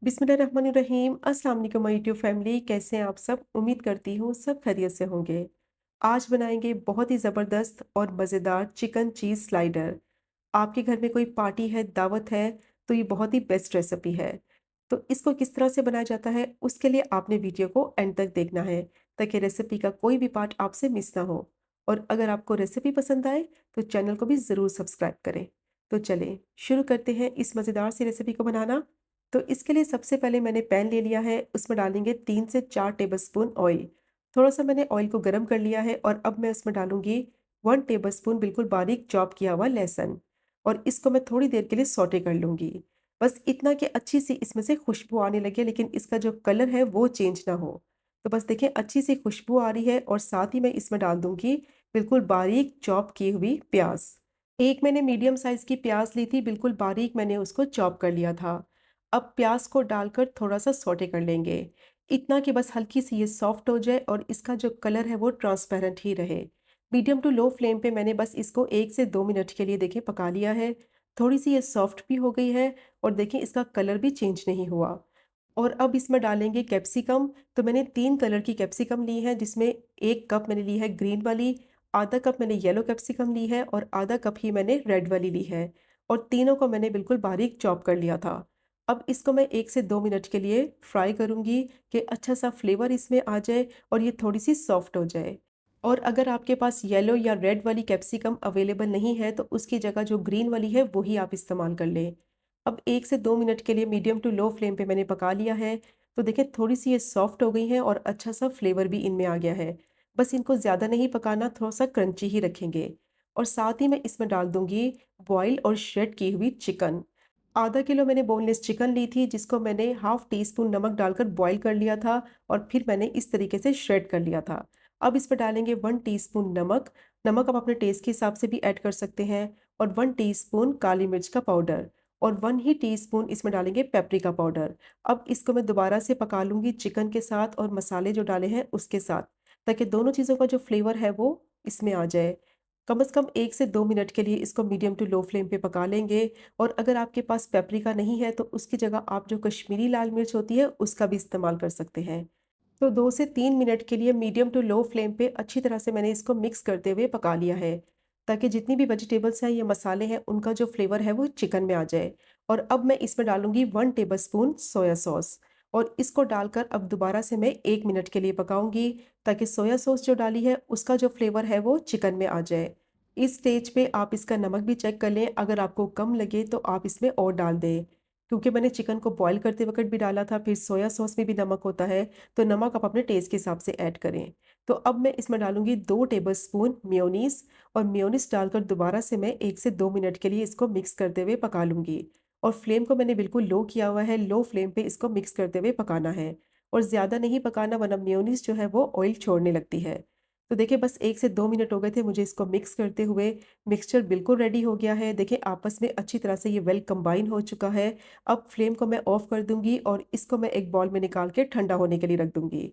बिस्मिल्लाहिर्रहमानिर्रहीम। अस्सलाम वालेकुम माय यूट्यूब फैमिली, कैसे हैं आप सब? उम्मीद करती हूँ सब खैरियत से होंगे। आज बनाएंगे बहुत ही ज़बरदस्त और मज़ेदार चिकन चीज़ स्लाइडर। आपके घर में कोई पार्टी है, दावत है, तो ये बहुत ही बेस्ट रेसिपी है। तो इसको किस तरह से बनाया जाता है, उसके लिए आपने वीडियो को एंड तक देखना है, ताकि रेसिपी का कोई भी पार्ट आपसे मिस ना हो। और अगर आपको रेसिपी पसंद आए तो चैनल को भी ज़रूर सब्सक्राइब करें। तो चलें शुरू करते हैं इस मज़ेदार सी रेसिपी को बनाना। तो इसके लिए सबसे पहले मैंने पैन ले लिया है, उसमें डालेंगे 3 से 4 टेबलस्पून ऑयल। थोड़ा सा मैंने ऑयल को गर्म कर लिया है और अब मैं उसमें डालूंगी 1 टेबलस्पून बिल्कुल बारीक चॉप किया हुआ लहसुन। और इसको मैं थोड़ी देर के लिए सौटे कर लूंगी। बस इतना कि अच्छी सी इसमें से खुशबू आने लगे, लेकिन इसका जो कलर है वो चेंज ना हो। तो बस देखें अच्छी सी खुशबू आ रही है और साथ ही मैं इसमें डाल दूंगी बिल्कुल बारीक चॉप की हुई प्याज। एक मैंने मीडियम साइज की प्याज ली थी, बिल्कुल बारीक मैंने उसको चॉप कर लिया था। अब प्याज को डालकर थोड़ा सा सौटे कर लेंगे, इतना कि बस हल्की सी ये सॉफ्ट हो जाए और इसका जो कलर है वो ट्रांसपेरेंट ही रहे। मीडियम टू लो फ्लेम पे मैंने बस इसको 1 से 2 मिनट के लिए देखें पका लिया है। थोड़ी सी ये सॉफ्ट भी हो गई है और देखें इसका कलर भी चेंज नहीं हुआ। और अब इसमें डालेंगे कैप्सिकम। तो मैंने 3 कलर की कैप्सिकम ली है, जिसमें 1 कप मैंने ली है ग्रीन वाली, आधा कप मैंने येलो कैप्सिकम ली है और आधा कप ही मैंने रेड वाली ली है। और तीनों को मैंने बिल्कुल बारीक चॉप कर लिया था। अब इसको मैं 1 से 2 मिनट के लिए फ्राई करूंगी कि अच्छा सा फ्लेवर इसमें आ जाए और ये थोड़ी सी सॉफ्ट हो जाए। और अगर आपके पास येलो या रेड वाली कैप्सिकम अवेलेबल नहीं है तो उसकी जगह जो ग्रीन वाली है वही आप इस्तेमाल कर लें। अब 1 से 2 मिनट के लिए मीडियम टू लो फ्लेम पे मैंने पका लिया है। तो देखिए थोड़ी सी ये सॉफ्ट हो गई हैं और अच्छा सा फ्लेवर भी इनमें आ गया है। बस इनको ज़्यादा नहीं पकाना, थोड़ा सा क्रंची ही रखेंगे। और साथ ही मैं इसमें डाल दूंगी बॉयल और श्रेड की हुई चिकन। आधा किलो मैंने बोनलेस चिकन ली थी, जिसको मैंने हाफ टी स्पून नमक डालकर बॉईल कर लिया था और फिर मैंने इस तरीके से श्रेड कर लिया था। अब इस पर डालेंगे 1 टीस्पून नमक। नमक आप अपने टेस्ट के हिसाब से भी ऐड कर सकते हैं। और 1 टीस्पून काली मिर्च का पाउडर। और 1 ही टीस्पून इसमें डालेंगे पेपरिका पाउडर। अब इसको मैं दोबारा से पका लूंगी चिकन के साथ और मसाले जो डाले हैं उसके साथ, ताकि दोनों चीज़ों का जो फ्लेवर है वो इसमें आ जाए। कम से कम 1 से 2 मिनट के लिए इसको मीडियम टू लो फ्लेम पे पका लेंगे। और अगर आपके पास पेपरिका नहीं है तो उसकी जगह आप जो कश्मीरी लाल मिर्च होती है उसका भी इस्तेमाल कर सकते हैं। तो 2 से 3 मिनट के लिए मीडियम टू लो फ्लेम पे अच्छी तरह से मैंने इसको मिक्स करते हुए पका लिया है, ताकि जितनी भी वेजिटेबल्स हैं, ये मसाले हैं, उनका जो फ्लेवर है वो चिकन में आ जाए। और अब मैं इसमें डालूंगी 1 टेबलस्पून सोया सॉस। और इसको डालकर अब दोबारा से मैं 1 मिनट के लिए पकाऊंगी, ताकि सोया सॉस जो डाली है उसका जो फ्लेवर है वो चिकन में आ जाए। इस स्टेज पे आप इसका नमक भी चेक कर लें, अगर आपको कम लगे तो आप इसमें और डाल दें। क्योंकि मैंने चिकन को बॉईल करते वक्त भी डाला था, फिर सोया सॉस में भी नमक होता है, तो नमक आप अपने टेस्ट के हिसाब से ऐड करें। तो अब मैं इसमें डालूंगी 2 टेबलस्पून मेयोनीज। और मेयोनीज डालकर दोबारा से मैं 1 से 2 मिनट के लिए इसको मिक्स करते हुए पका लूंगी। और फ्लेम को मैंने बिल्कुल लो किया हुआ है, लो फ्लेम पे इसको मिक्स करते हुए पकाना है। और ज़्यादा नहीं पकाना, वरना मेयोनीज जो है वो ऑयल छोड़ने लगती है। तो देखिए बस 1 से 2 मिनट हो गए थे मुझे इसको मिक्स करते हुए। मिक्सचर बिल्कुल रेडी हो गया है, देखिए आपस में अच्छी तरह से ये वेल कंबाइन हो चुका है। अब फ्लेम को मैं ऑफ कर दूंगी और इसको मैं एक बॉल में निकाल के ठंडा होने के लिए रख दूंगी।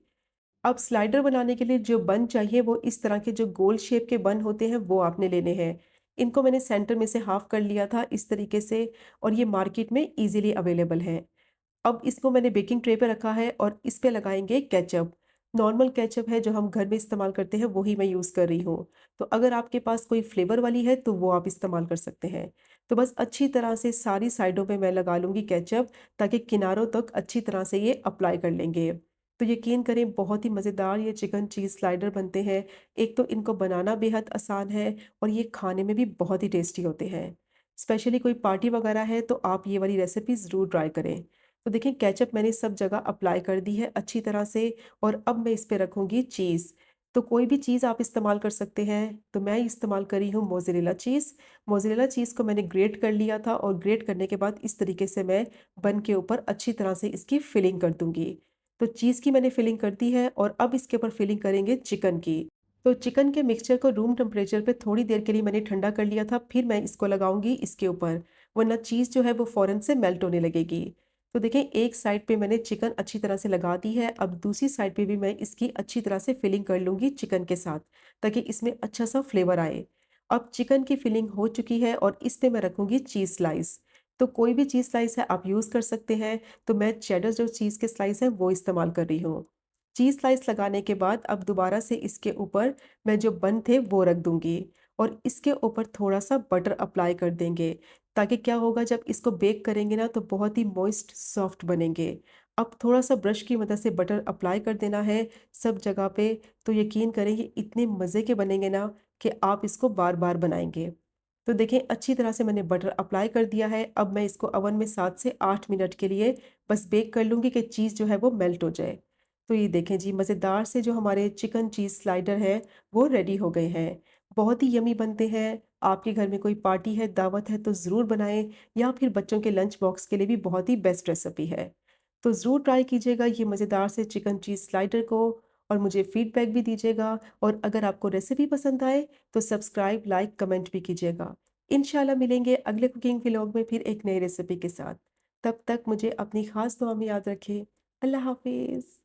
अब स्लाइडर बनाने के लिए जो बन चाहिए वो इस तरह के जो गोल शेप के बन होते हैं वो आपने लेने हैं। इनको मैंने सेंटर में से हाफ कर लिया था इस तरीके से। और ये मार्केट में इजीली अवेलेबल है। अब इसको मैंने बेकिंग ट्रे पे रखा है और इस पे लगाएंगे केचप। नॉर्मल केचप है जो हम घर में इस्तेमाल करते हैं, वही मैं यूज़ कर रही हूँ। तो अगर आपके पास कोई फ्लेवर वाली है तो वो आप इस्तेमाल कर सकते हैं। तो बस अच्छी तरह से सारी साइडों पे मैं लगा लूँगी केचप, ताकि किनारों तक अच्छी तरह से ये अप्लाई कर लेंगे। तो यकीन करें बहुत ही मज़ेदार ये चिकन चीज़ स्लाइडर बनते हैं। एक तो इनको बनाना बेहद आसान है और ये खाने में भी बहुत ही टेस्टी होते हैं। स्पेशली कोई पार्टी वगैरह है तो आप ये वाली रेसिपी ज़रूर ट्राई करें। तो देखिए केचप मैंने सब जगह अप्लाई कर दी है अच्छी तरह से। और अब मैं इस पे रखूँगी चीज़। तो कोई भी चीज़ आप इस्तेमाल कर सकते हैं। तो मैं इस्तेमाल कर रही हूँ मोज़रेला चीज़। मोज़रेला चीज़ को मैंने ग्रेट कर लिया था और ग्रेट करने के बाद इस तरीके से मैं बन के ऊपर अच्छी तरह से इसकी फिलिंग कर दूँगी। तो चीज़ की मैंने फिलिंग कर दी है और अब इसके ऊपर फिलिंग करेंगे चिकन की। तो चिकन के मिक्सचर को रूम टेम्परेचर पे थोड़ी देर के लिए मैंने ठंडा कर लिया था, फिर मैं इसको लगाऊंगी इसके ऊपर, वरना चीज़ जो है वो फ़ौरन से मेल्ट होने लगेगी। तो देखें एक साइड पे मैंने चिकन अच्छी तरह से लगा दी है, अब दूसरी साइड पे भी मैं इसकी अच्छी तरह से फिलिंग कर लूँगी चिकन के साथ, ताकि इसमें अच्छा सा फ्लेवर आए। अब चिकन की फिलिंग हो चुकी है और इस पे मैं रखूँगी चीज़ स्लाइस। तो कोई भी चीज़ स्लाइस है आप यूज़ कर सकते हैं, तो मैं चेडर जो चीज़ के स्लाइस हैं वो इस्तेमाल कर रही हूँ। चीज़ स्लाइस लगाने के बाद अब दोबारा से इसके ऊपर मैं जो बन थे वो रख दूँगी और इसके ऊपर थोड़ा-सा बटर अप्लाई कर देंगे, ताकि क्या होगा जब इसको बेक करेंगे ना तो बहुत ही मॉइस्ट सॉफ्ट बनेंगे। अब थोड़ा-सा ब्रश की मदद से बटर अप्लाई कर देना है सब जगह पे, तो यकीन करें ये इतने मज़े के बनेंगे ना कि आप इसको बार-बार बनाएँगे। तो देखें अच्छी तरह से मैंने बटर अप्लाई कर दिया है, अब मैं इसको ओवन में 7 से 8 मिनट के लिए बस बेक कर लूँगी कि चीज़ जो है वो मेल्ट हो जाए। तो ये देखें जी मज़ेदार से जो हमारे चिकन चीज़ स्लाइडर हैं, वो रेडी हो गए हैं। बहुत ही यम्मी बनते हैं, आपके घर में कोई पार्टी है, दावत है तो ज़रूर बनाएँ या फिर बच्चों के लंच बॉक्स के लिए भी बहुत ही बेस्ट रेसिपी है। तो ज़रूर ट्राई कीजिएगा ये मज़ेदार से चिकन चीज़ स्लाइडर को और मुझे फीडबैक भी दीजिएगा और अगर आपको रेसिपी पसंद आए तो सब्सक्राइब, लाइक, कमेंट भी कीजिएगा। इंशाल्लाह मिलेंगे अगले कुकिंग व्लॉग में फिर एक नई रेसिपी के साथ। तब तक मुझे अपनी ख़ास दुआ में याद रखें। अल्लाह हाफ़िज़।